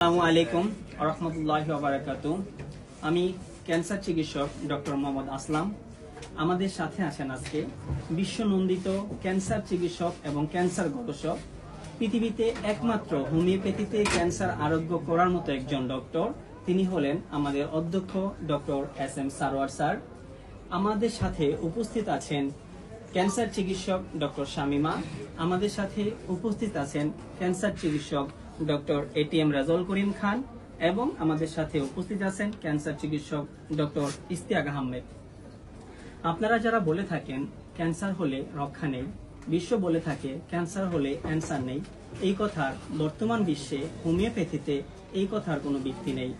আসসালামু আলাইকুম রহমতুল্লাহি ওয়া বারাকাতুহু। আমি ক্যান্সার চিকিৎসক ডক্টর মোহাম্মদ আসলাম। আমাদের সাথে আছেন আজকে বিশ্বনন্দিত ক্যান্সার চিকিৎসক এবং ক্যান্সার গবেষক, পৃথিবীতে একমাত্র হোমিওপ্যাথিতে ক্যান্সার আরোগ্য করার মতো একজন ডক্টর। তিনি হলেন আমাদের অধ্যক্ষ ডক্টর SM সারোয়ার স্যার। আমাদের সাথে উপস্থিত আছেন ক্যান্সার চিকিৎসক ডক্টর শামিমা। আমাদের সাথে উপস্থিত আছেন ক্যান্সার চিকিৎসক ডক্টর ATM রাজল করিম খান এবং আমাদের সাথে উপস্থিত আছেন ক্যান্সার চিকিৎসক ডক্টর ইস্তিয়াক আহমেদ। আপনারা যারা বলে থাকেন ক্যান্সার হলে রক্ষা নেই, বিশ্ব বলে থাকে ক্যান্সার হলে অ্যান্সার নেই, এই কথার বর্তমান বিশ্বে হোমিওপ্যাথিতে এই কথার কোনো ভিত্তি নেই।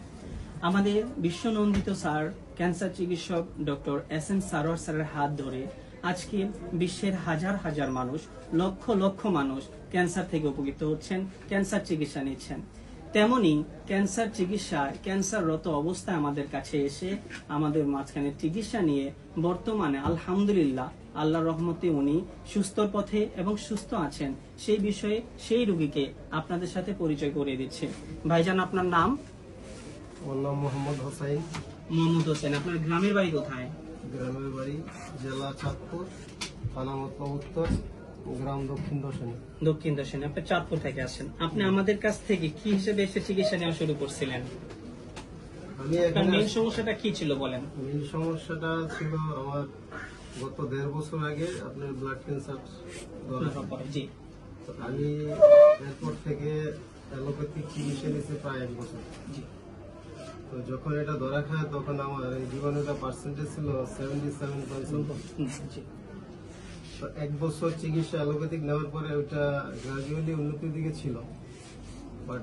আমাদের বিশ্বনন্দিত স্যার ক্যান্সার চিকিৎসক ডক্টর SM সারোয়ার স্যারের হাত ধরে আজকে বিশ্বের হাজার হাজার মানুষ, লক্ষ লক্ষ মানুষ ক্যান্সার থেকে উপকৃত হচ্ছেন, ক্যান্সার চিকিৎসা নিচ্ছেন। তেমনি ক্যান্সার চিকিৎসায় ক্যান্সাররত অবস্থায় আমাদের কাছে এসে আমাদের মাঝখানে চিকিৎসা নিয়ে বর্তমানে আলহামদুলিল্লাহ আল্লাহর রহমতে উনি সুস্থর পথে এবং সুস্থ আছেন, সেই বিষয়ে সেই রোগীকে আপনাদের সাথে পরিচয় করিয়ে দিচ্ছে। ভাইজান, আপনার নাম? আমার নাম মোহাম্মদ হোসাইন। মোহাম্মদ হোসেন। আপনার গ্রামের বাড়ি কোথায়? গ্রামের বাড়ি জেলা চাঁদপুর, থানা মতলব উত্তর, গ্রাম দক্ষিণ দর্শনী। দক্ষিণ দর্শনে। আপনি চাঁদপুর থেকে আসেন। আপনি আমাদের কাছ থেকে কি হিসেবে এসে চিকিৎসা নেওয়া শুরু করছিলেন? আমি আপনার এখানে মেইন সমস্যাটা কি ছিল বলেন? মেন সমস্যাটা ছিল আমার গত 1.5 বছর আগে আপনার ব্লাড ক্যান্সার ধরা পড়ে। জি। তো আমি এরপর থেকে অ্যালোপ্যাথিক চিকিৎসা নিয়েছি প্রায় 1 বছর। জি। তো যখন এটা ধরা খায় তখন আমার এই জীবনের পার্সেন্টেজ ছিল 77%। জি। তো 1 বছর চিকিৎসা অ্যালোপ্যাথিক নেওয়ার পরে ওটা গ্রাজুয়ালি উন্নতির দিকে ছিল, বাট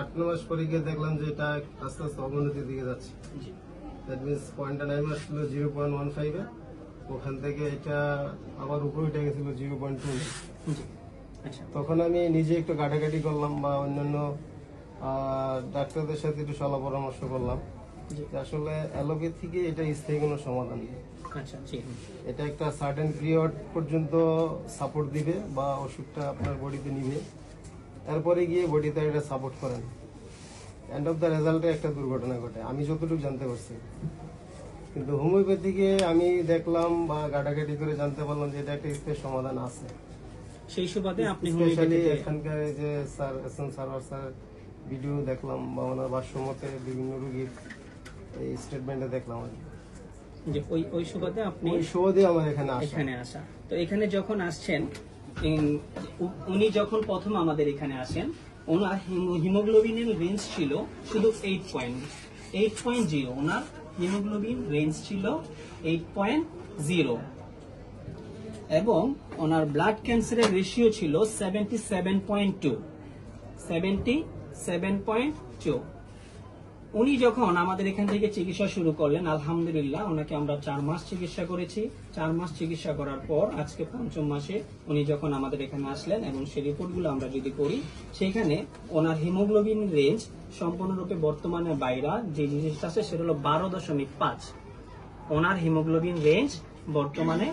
8-9 মাস পরে গিয়ে দেখলাম যে এটা আস্তে আস্তে অবনতির দিকে যাচ্ছে। জি। দ্যাট মিনস পয়েন্টটা 9 মাস ছিল 0.15-এ, ওখান থেকে এটা আবার উপরে উঠে গেছিল 0.2। জি। আচ্ছা। তখন আমি নিজে একটু ঘাটাঘাটি করলাম বা অন্যান্য ডাক্তারদের সাথে একটু সলা পরামর্শ করলাম জি। যে আসলে অ্যালোপ্যাথিকে এটা স্থায়ী কোনো সমাধান নেই। আচ্ছা। জি। এটা একটা সার্টেন পিরিয়ড পর্যন্ত সাপোর্ট দিবে বা ওষুধটা আপনার বডিতে নিবে, তারপরে গিয়ে বডিতে এটা সাপোর্ট করেন, এন্ড অফ দ্য রেজাল্টে একটা দুর্ঘটনা ঘটে, আমি যতটুকু জানতে পারছি। কিন্তু হোমিওপ্যাথিকে আমি দেখলাম বা ঘাটাঘাটি করে জানতে পারলাম যে এটা একটা স্থায়ী সমাধান আছে। সেই সুবাদে আপনি স্পেশালি হোমিওপ্যাথিতে এখানকার এই যে sir SM Sarwar sir video দেখলাম বা ওনার ভাষ্যমতে বিভিন্ন রোগীর এই স্টেটমেন্টে দেখলাম আর কি। যে ওই সুবাদে আপনি ওই শো দিয়ে আমার এখানে আসা। তো এখানে যখন আসছেন, উনি যখন প্রথম আমাদের এখানে আসেন, ওনার হিমোগ্লোবিনের রেঞ্জ ছিল শুধু 8.0। ওনার হিমোগ্লোবিন রেঞ্জ ছিল 8.0 এবং ওনার ব্লাড ক্যান্সারের রেশিও ছিল 77.2। উনি যখন আমাদের এখান থেকে চিকিৎসা শুরু করলেন, আলহামদুলিল্লাহ ওনাকে আমরা 4 মাস চিকিৎসা করেছি। 4 মাস চিকিৎসা করার পর আজকে 5ম মাসে উনি যখন আমাদের এখানে আসলেন এবং সেই রিপোর্টগুলো আমরা যদি করি, সেখানে ওনার হিমোগ্লোবিন রেঞ্জ সম্পূর্ণরূপে বর্তমানে বাইরা যে জিনিসটা আছে সেটা হলো 12.5। ওনার হিমোগ্লোবিন রেঞ্জ বর্তমানে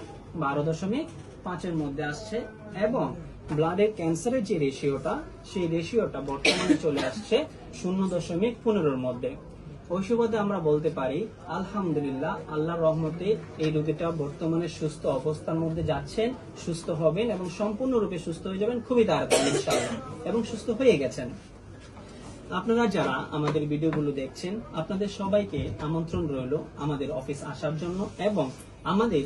12.5-এর মধ্যে আসছে এবং ব্লাডের ক্যান্সারের যে রেশিওটা, সেই রেশিওটা বর্তমানে চলে আসছে 0.15-এর মধ্যে। ওই সুবাদে আমরা বলতে পারি আলহামদুলিল্লাহ আল্লাহর রহমতে এই রোগীটা বর্তমানে সুস্থ অবস্থার মধ্যে যাচ্ছেন, সুস্থ হবেন এবং সম্পূর্ণরূপে সুস্থ হয়ে যাবেন খুবই তাড়াতাড়ি ইনশাআল্লাহ, এবং সুস্থ হয়ে গেছেন। আপনারা যারা আমাদের ভিডিওগুলো দেখছেন, আপনাদের সবাইকে আমন্ত্রণ রইল আমাদের অফিস আসার জন্য এবং আমাদের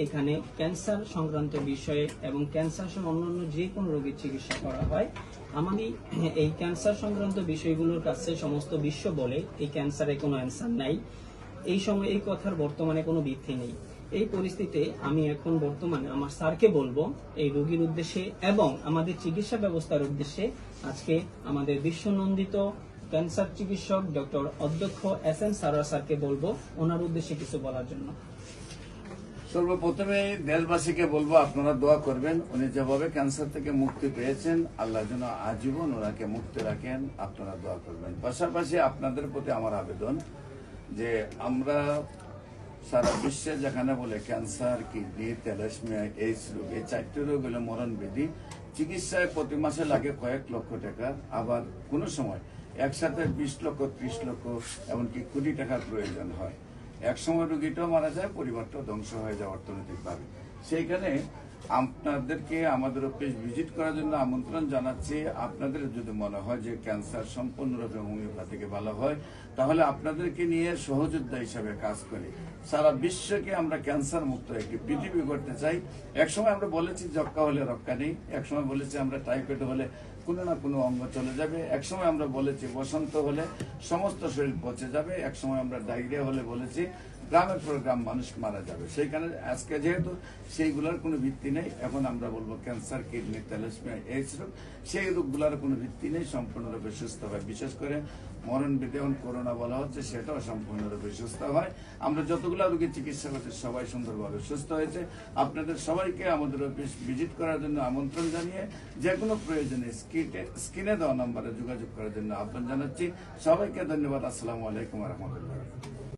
এখানে ক্যান্সার সংক্রান্ত বিষয়ে এবং ক্যান্সার সহ অন্যান্য যে কোনো রোগীর চিকিৎসা করা হয়। আমাদের এই ক্যান্সার সংক্রান্ত বিষয়গুলোর কাছে সমস্ত বিশ্ব বলে এই ক্যান্সারে কোনো অ্যান্সার নাই, এই সময় এই কথার বর্তমানে কোনো ভিত্তি নেই। এই পরিস্থিতিতে আমি এখন বর্তমানে আমার স্যারকে বলবো এই রোগীর উদ্দেশ্যে এবং আমাদের চিকিৎসা ব্যবস্থার উদ্দেশ্যে আজকে আমাদের বিশ্বনন্দিত ক্যান্সার চিকিৎসক ডক্টর অধ্যক্ষ SM সারোয়ার স্যারকে বলবো ওনার উদ্দেশ্যে কিছু বলার জন্য। সর্বপ্রথমে দেশবাসীকে বলবো আপনারা দোয়া করবেন, উনি যেভাবে ক্যান্সার থেকে মুক্তি পেয়েছেন আল্লাহ যেন আজীবন ওনাকে মুক্তি রাখেন, আপনারা দোয়া করবেন। পাশাপাশি আপনাদের প্রতি আমার আবেদন যে আমরা সারা বিশ্বে যেখানে বলে ক্যান্সার, কিডনি, থ্যালাসেমিয়া, এইডস রোগ, এই 4টি রোগ হলো মরণ ব্যাধি, চিকিৎসায় প্রতি মাসে লাগে কয়েক লক্ষ টাকা, আবার কোনো সময় একসাথে 20 লক্ষ 30 লক্ষ এমনকি কোটি টাকার প্রয়োজন হয়। এক সময় রোগীটাও মারা যায়, পরিবারটাও ধ্বংস হয়ে যায় অর্থনৈতিকভাবে। সেইখানে আপনাদেরকে আমাদের অফিস ভিজিট করার জন্য আমন্ত্রণ জানাচ্ছি। আপনাদের যদি মনে হয় যে ক্যান্সার সম্পূর্ণরূপে হোমিওপ্যাথিকে ভালো হয়, তাহলে আপনাদেরকে নিয়ে সহযোদ্ধা হিসাবে কাজ করি। সারা বিশ্বকে আমরা ক্যান্সার মুক্ত একটি পৃথিবী করতে চাই। একসময় আমরা বলেছি যক্ষ্মা হলে রক্ষা নেই, একসময় বলেছি আমরা টাইফয়েড হলে কোনো না কোনো অঙ্গ চলে যাবে, একসময় আমরা বলেছি বসন্ত হলে সমস্ত শরীর পচে যাবে, একসময় আমরা ডায়রিয়া হলে বলেছি গ্রামের পর গ্রাম মানুষ মারা যাবে। সেইখানে আজকে যেহেতু সেইগুলোর কোনো ভিত্তি নেই, এখন আমরা বলবো ক্যান্সার, কিডনি, থ্যালাসেমিয়া, এইডস রোগ, সেই রোগগুলোর কোনো ভিত্তি নেই, সম্পূর্ণরূপে সুস্থ হয়। বিশেষ করে মরণ বিধেয়ন করোনা বলা হচ্ছে, সেটাও সম্পূর্ণরূপে সুস্থ হয়। আমরা যতগুলো রোগী চিকিৎসা করছি সবাই সুন্দরভাবে সুস্থ হয়েছে। আপনাদের সবাইকে আমাদের অফিস ভিজিট করার জন্য আমন্ত্রণ জানিয়ে যে কোনো প্রয়োজনে স্ক্রিনে দেওয়া নাম্বারে যোগাযোগ করার জন্য আহ্বান জানাচ্ছি। সবাইকে ধন্যবাদ। আসসালামু আলাইকুম রহমতুল্লাহ।